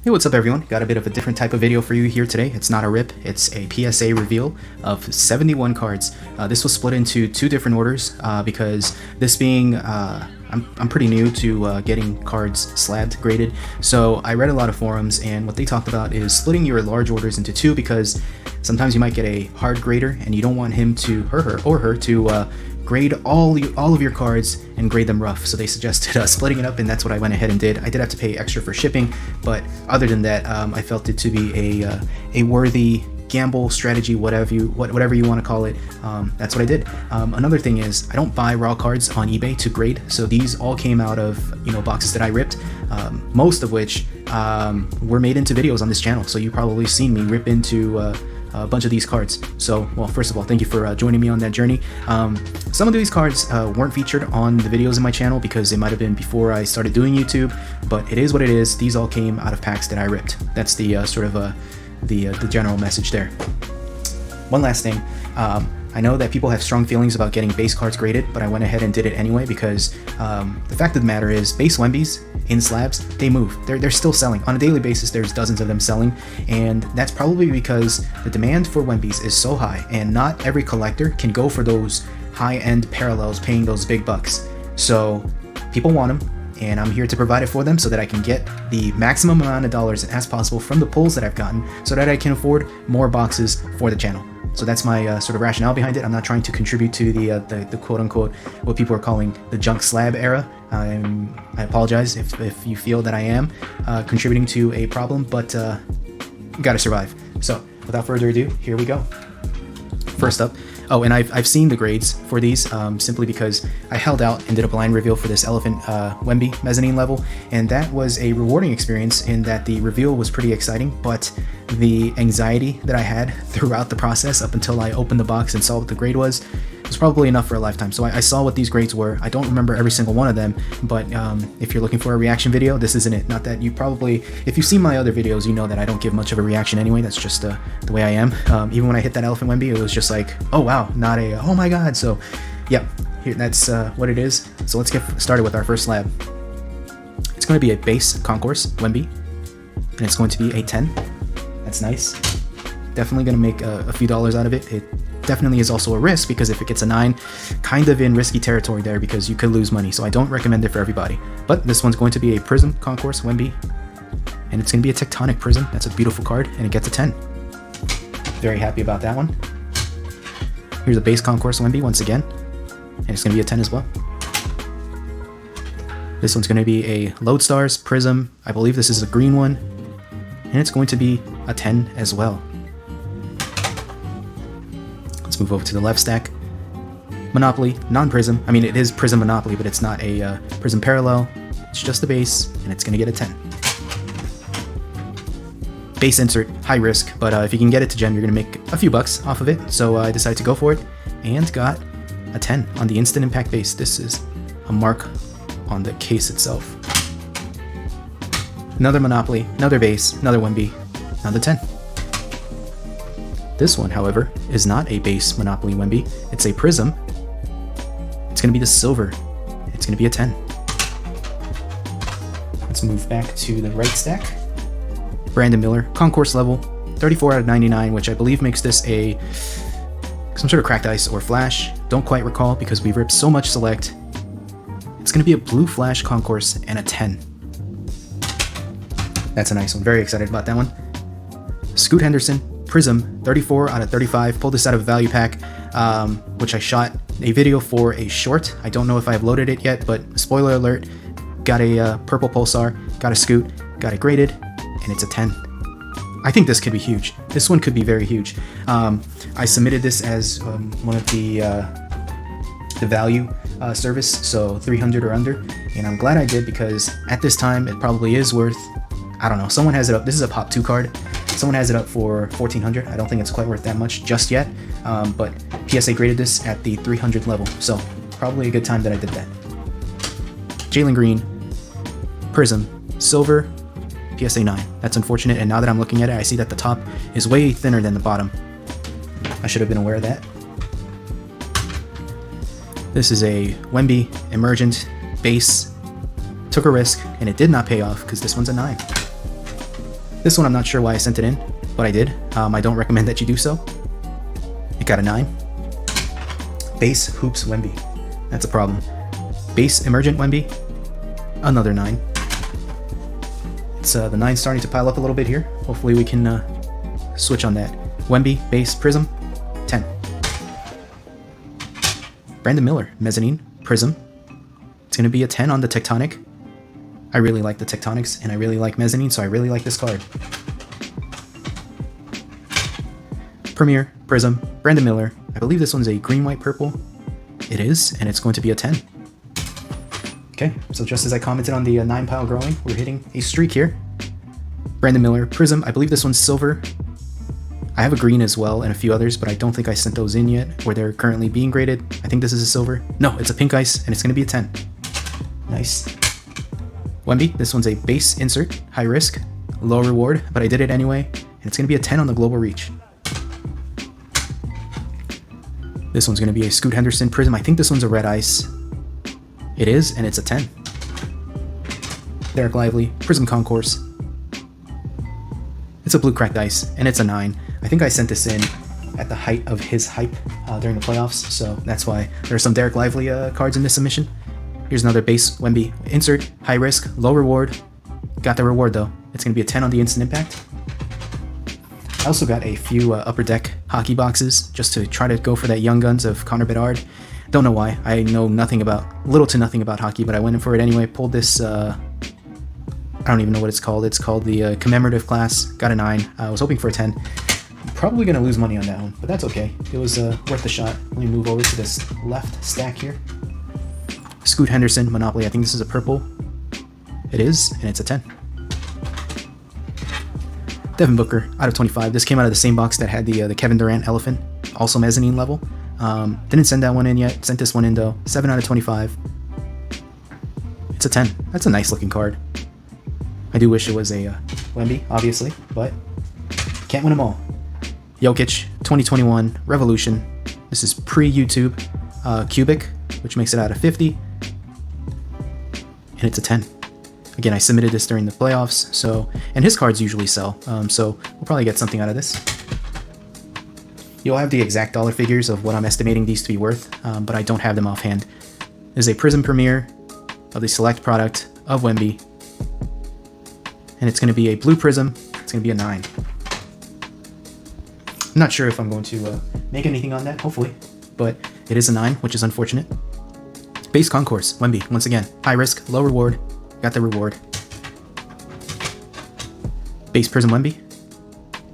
Hey, what's up everyone? Got a bit of a different type of video for you here today. It's not a rip, it's a PSA reveal of 71 cards. This was split into two different orders because this being, I'm pretty new to getting cards slabbed, graded. So I read a lot of forums and what they talked about is splitting your large orders into two because sometimes you might get a hard grader and you don't want him to, her to grade all of your cards and grade them rough. So they suggested splitting it up, and that's what I went ahead and did. I did have to pay extra for shipping, but other than that, I felt it to be a worthy gamble strategy, whatever you want to call it. That's what I did. Another thing is I don't buy raw cards on eBay to grade, so these all came out of boxes that I ripped, most of which were made into videos on this channel. So you probably seen me rip into a bunch of these cards. So, well, first of all, thank you for joining me on that journey. Some of these cards weren't featured on the videos in my channel because it might have been before I started doing YouTube, but it is what it is. These all came out of packs that I ripped. That's the sort of the general message there. One last thing. I know that people have strong feelings about getting base cards graded, but I went ahead and did it anyway because the fact of the matter is base Wembies in slabs, they move. They're still selling. On a daily basis, there's dozens of them selling, and that's probably because the demand for Wembies is so high, and not every collector can go for those high-end parallels paying those big bucks. So people want them, and I'm here to provide it for them so that I can get the maximum amount of dollars as possible from the pulls that I've gotten so that I can afford more boxes for the channel. So that's my sort of rationale behind it. I'm not trying to contribute to the quote-unquote what people are calling the junk slab era. I apologize if you feel that I am contributing to a problem, but gotta survive. So without further ado, here we go. First up, oh, and I've seen the grades for these simply because I held out and did a blind reveal for this Elephant Wemby mezzanine level, and that was a rewarding experience in that the reveal was pretty exciting, but the anxiety that I had throughout the process up until I opened the box and saw what the grade was probably enough for a lifetime. So I saw what these grades were. I don't remember every single one of them, but if you're looking for a reaction video, this isn't it. Not that you probably, if you've seen my other videos, you know that I don't give much of a reaction anyway. That's just the way I am. Even when I hit that Elephant Wemby, it was just like, oh wow, not a, oh my god. So yeah, here, that's what it is. So let's get started with our first slab. It's going to be a base Concourse Wemby, and it's going to be a 10. That's nice. Definitely going to make a few dollars out of it. It definitely is also a risk because if it gets a 9, kind of in risky territory there because you could lose money. So I don't recommend it for everybody. But this one's going to be a Prism Concourse Wemby, and it's going to be a Tectonic Prism. That's a beautiful card, and it gets a 10. Very happy about that one. Here's a base Concourse Wemby once again, and it's going to be a 10 as well. This one's going to be a Lodestars Prism. I believe this is a green one, and it's going to be a 10 as well. Let's move over to the left stack. Monopoly, non-Prism. I mean, it is Prism Monopoly, but it's not a Prism Parallel. It's just the base, and it's going to get a 10. Base insert, high risk, but if you can get it to gem, you're going to make a few bucks off of it. So I decided to go for it, and got a 10 on the Instant Impact base. This is a mark on the case itself. Another Monopoly, another base, another Wemby, another 10. This one, however, is not a base Monopoly Wemby. It's a Prism. It's going to be the silver. It's going to be a 10. Let's move back to the right stack. Brandon Miller, Concourse level, 34 out of 99, which I believe makes this some sort of cracked ice or flash. Don't quite recall because we've ripped so much select. It's going to be a blue flash Concourse and a 10. That's a nice one. Very excited about that one. Scoot Henderson, Prism, 34 out of 35. Pulled this out of a value pack, which I shot a video for a short. I don't know if I've loaded it yet, but spoiler alert, got a purple Pulsar, got a Scoot, got it graded, and it's a 10. I think this could be huge. This one could be very huge. I submitted this as one of the value service, so 300 or under, and I'm glad I did because at this time it probably is worth, I don't know, someone has it up. This is a Pop 2 card. Someone has it up for 1400. I don't think it's quite worth that much just yet, but PSA graded this at the 300 level, so probably a good time that I did that. Jalen Green, Prism, Silver, PSA 9. That's unfortunate, and now that I'm looking at it, I see that the top is way thinner than the bottom. I should have been aware of that. This is a Wemby Emergent base. Took a risk, and it did not pay off because this one's a 9. This one I'm not sure why I sent it in, but I did. I don't recommend that you do so. It got a 9. Base Hoops Wemby. That's a problem. Base Emergent Wemby. Another 9. It's the 9 starting to pile up a little bit here. Hopefully we can switch on that. Wemby Base Prism. 10. Brandon Miller Mezzanine Prism. It's going to be a 10 on the Tectonic. I really like the Tectonics, and I really like Mezzanine, so I really like this card. Premier Prism Brandon Miller. I believe this one's a green, white, purple. It is, and it's going to be a 10. Okay, so just as I commented on the 9 pile growing, we're hitting a streak here. Brandon Miller Prism. I believe this one's silver. I have a green as well and a few others, but I don't think I sent those in yet, where they're currently being graded. I think this is a silver. No, it's a pink ice, and it's going to be a 10. Nice. Wemby, this one's a base insert, high risk, low reward, but I did it anyway, and it's going to be a 10 on the global reach. This one's going to be a Scoot Henderson Prism. I think this one's a red ice. It is, and it's a 10. Derek Lively Prism Concourse. It's a blue cracked ice, and it's a 9. I think I sent this in at the height of his hype during the playoffs, so that's why there are some Derek Lively cards in this submission. Here's another base Wemby insert, high risk, low reward. Got the reward though. It's going to be a 10 on the instant impact. I also got a few Upper Deck hockey boxes just to try to go for that Young Guns of Connor Bedard. Don't know why. I know little to nothing about hockey, but I went in for it anyway. Pulled this, I don't even know what it's called. It's called the commemorative class. Got a 9. I was hoping for a 10. Probably going to lose money on that one, but that's okay. It was worth the shot. Let me move over to this left stack here. Scoot Henderson Monopoly. I think this is a purple. It is, and it's a 10. Devin Booker out of 25. This came out of the same box that had the Kevin Durant Elephant, also mezzanine level. Didn't send that one in yet. Sent this one in though. 7 out of 25. It's a 10. That's a nice looking card. I do wish it was a Wemby, obviously, but can't win them all. Jokic 2021 Revolution. This is pre-YouTube Cubic, which makes it out of 50. And it's a 10. Again, I submitted this during the playoffs, and his cards usually sell, so we'll probably get something out of this. You'll have the exact dollar figures of what I'm estimating these to be worth, but I don't have them offhand. There's a Prism Premiere of the select product of Wemby, and it's going to be a blue Prism. It's going to be a 9. I'm not sure if I'm going to make anything on that, hopefully, but it is a 9, which is unfortunate. Base Concourse, Wemby, once again, high risk, low reward. Got the reward. Base Prism Wemby,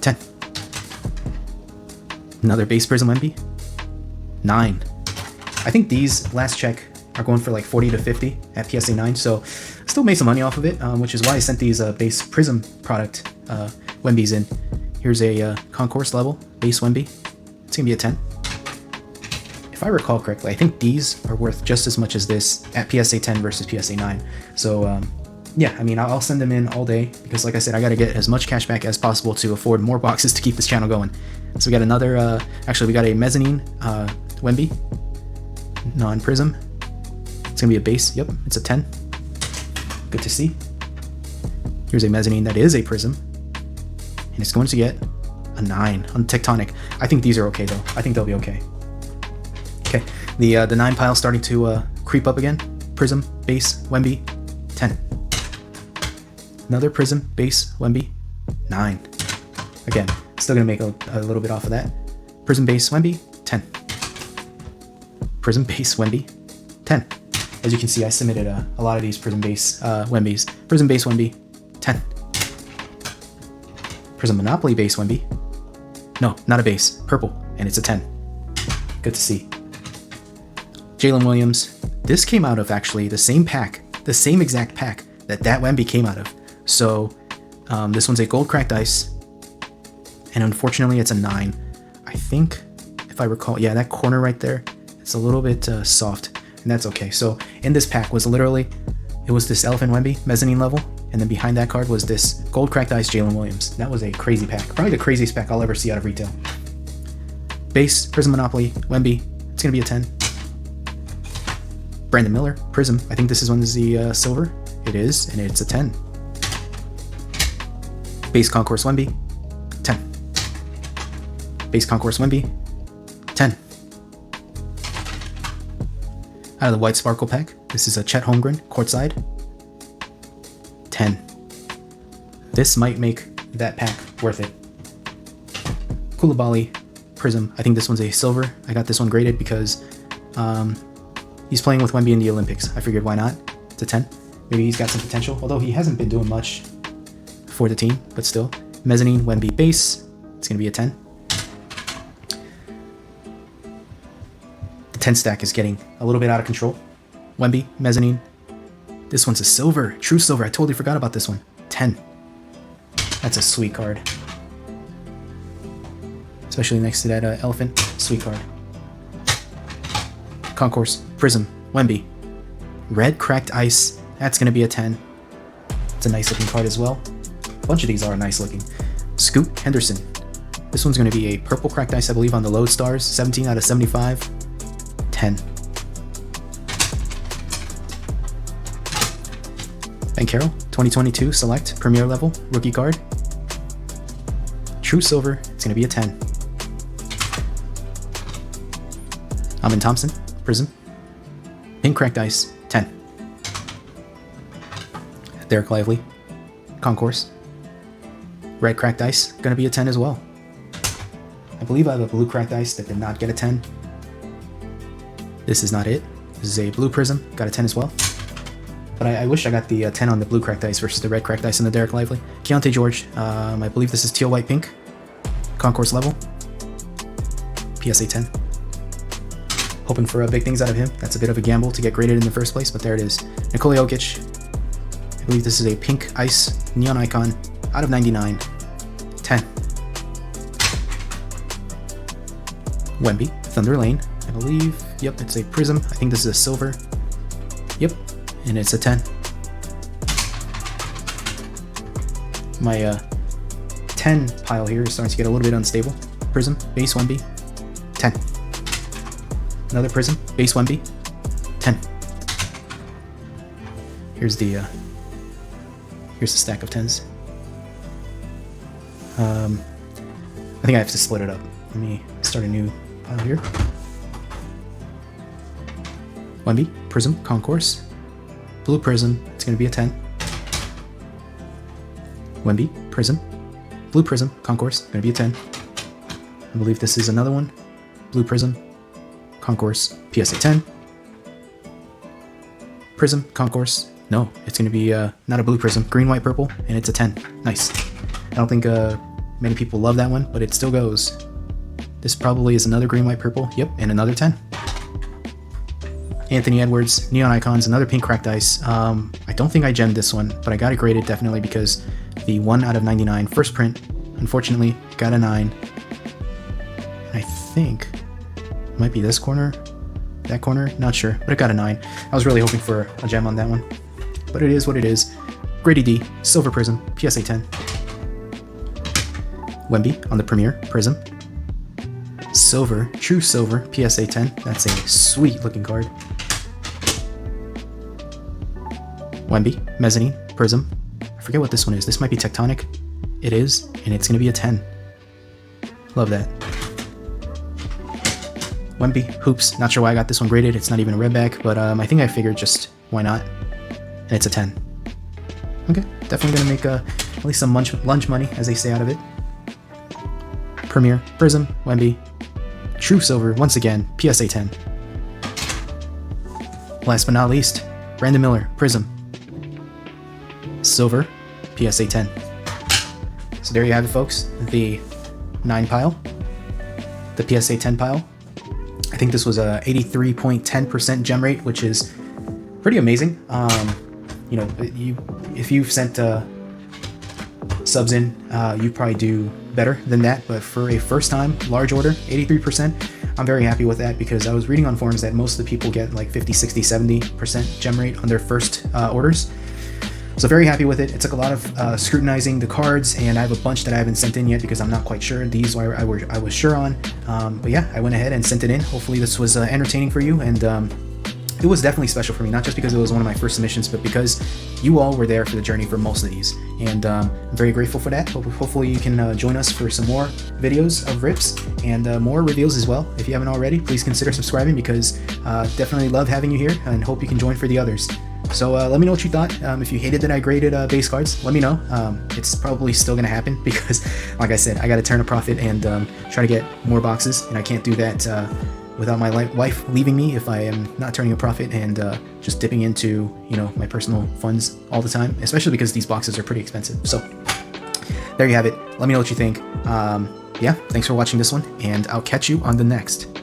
10. Another base Prism Wemby, 9. I think these, last check, are going for like 40 to 50 at PSA 9, so still made some money off of it, which is why I sent these base Prism product Wembys in. Here's a Concourse level, base Wemby. It's going to be a 10. If I recall correctly, I think these are worth just as much as this at PSA 10 versus PSA 9. So, yeah, I mean, I'll send them in all day because, like I said, I got to get as much cash back as possible to afford more boxes to keep this channel going. So we got another, actually, we got a Mezzanine Wemby, non-Prism. It's going to be a base. Yep, it's a 10. Good to see. Here's a Mezzanine that is a Prism. And it's going to get a 9 on Tectonic. I think these are okay, though. I think they'll be okay. Okay, the 9 pile starting to creep up again. Prism, base, Wemby, 10. Another Prism, base, Wemby, 9. Again, still going to make a little bit off of that. Prism, base, Wemby, 10. Prism, base, Wemby, 10. As you can see, I submitted a lot of these Prism, base Wembys. Prism, base, Wemby, 10. Prism Monopoly, base, Wemby. No, not a base. Purple, and it's a 10. Good to see. Jalen Williams. This came out of actually the same pack, the same exact pack that Wemby came out of. So this one's a gold cracked ice, and unfortunately it's a 9. I think, if I recall, yeah, that corner right there, it's a little bit soft, and that's okay. So in this pack was literally, it was this Elephant Wemby mezzanine level, and then behind that card was this gold cracked ice Jalen Williams. That was a crazy pack, probably the craziest pack I'll ever see out of retail. Base Prism Monopoly Wemby. It's gonna be a 10. Brandon Miller, Prism. I think this is one is the silver. It is, and it's a 10. Base Concourse Wemby, 10. Base Concourse Wemby, 10. Out of the White Sparkle pack, this is a Chet Holmgren, Courtside, 10. This might make that pack worth it. Koulibaly, Prism. I think this one's a silver. I got this one graded because he's playing with Wemby in the Olympics. I figured why not? It's a 10. Maybe he's got some potential, although he hasn't been doing much for the team, but still. Mezzanine, Wemby base. It's going to be a 10. The 10 stack is getting a little bit out of control. Wemby, Mezzanine. This one's a silver. True silver. I totally forgot about this one. 10. That's a sweet card. Especially next to that elephant. Sweet card. Concourse, Prism, Wemby. Red Cracked Ice. That's going to be a 10. It's a nice looking card as well. A bunch of these are nice looking. Scoot Henderson. This one's going to be a purple Cracked Ice, I believe, on the Load Stars. 17 out of 75. 10. Ben Carroll, 2022 Select Premier Level Rookie card. True Silver. It's going to be a 10. Amin Thompson, Prism. Pink Cracked Ice, 10. Derek Lively, Concourse. Red Cracked Ice, gonna be a 10 as well. I believe I have a blue Cracked Ice that did not get a 10. This is not it. This is a blue Prism, got a 10 as well. But I wish I got the 10 on the blue Cracked Ice versus the red Cracked Ice in the Derek Lively. Keontae George, I believe this is teal white pink. Concourse level. PSA 10. Hoping for big things out of him. That's a bit of a gamble to get graded in the first place, but there it is. Nikola Jokic. I believe this is a pink ice neon icon out of 99. 10. Wemby, Thunder Lane. I believe, yep, it's a Prism. I think this is a silver. Yep, and it's a 10. My 10 pile here is starting to get a little bit unstable. Prism, base Wemby, 10. Another Prism, base Wemby, 10. Here's the stack of 10s. I think I have to split it up. Let me start a new pile here. Wemby, Prism, Concourse, blue Prism. It's going to be a 10. Wemby, Prism, blue Prism, Concourse. Going to be a 10. I believe this is another one. Blue Prism, Concourse, PSA 10. Prism, Concourse. No, it's going to be not a blue Prism. Green, white, purple, and it's a 10. Nice. I don't think many people love that one, but it still goes. This probably is another green, white, purple. Yep, and another 10. Anthony Edwards, Neon Icons, another pink Cracked Ice. I don't think I gemmed this one, but I got it graded definitely because the 1 out of 99 first print, unfortunately, got a 9. I think it might be this corner, that corner, not sure, but it got a 9. I was really hoping for a gem on that one, but it is what it is. Grady D, Silver Prism, PSA 10. Wemby on the Premier Prism. Silver, True Silver, PSA 10. That's a sweet looking card. Wemby, Mezzanine, Prism. I forget what this one is. This might be Tectonic. It is, and it's going to be a 10. Love that. Wemby, Hoops. Not sure why I got this one graded. It's not even a red back, but I think I figured just why not. And it's a 10. Okay, definitely going to make at least some lunch money, as they say, out of it. Premier, Prism, Wemby. True Silver, once again, PSA 10. Last but not least, Brandon Miller, Prism. Silver, PSA 10. So there you have it, folks. The 9 pile. The PSA 10 pile. I think this was a 83.10% gem rate, which is pretty amazing. You know, if you've sent subs in, you probably do better than that, but for a first time large order, 83%, I'm very happy with that because I was reading on forums that most of the people get like 50, 60, 70% gem rate on their first orders. So very happy with it. It took a lot of scrutinizing the cards, and I have a bunch that I haven't sent in yet because I'm not quite sure. These I was sure on, but yeah, I went ahead and sent it in. Hopefully this was entertaining for you, and it was definitely special for me, not just because it was one of my first submissions, but because you all were there for the journey for most of these, and I'm very grateful for that. Hopefully you can join us for some more videos of rips and more reveals as well. If you haven't already, please consider subscribing, because definitely love having you here, and hope you can join for the others. So let me know what you thought. If you hated that I graded base cards, let me know. It's probably still gonna happen because, like I said, I gotta turn a profit and try to get more boxes, and I can't do that without my wife leaving me if I am not turning a profit and just dipping into, you know, my personal funds all the time, especially because these boxes are pretty expensive. So there you have it. Let me know what you think. Yeah, thanks for watching this one, and I'll catch you on the next.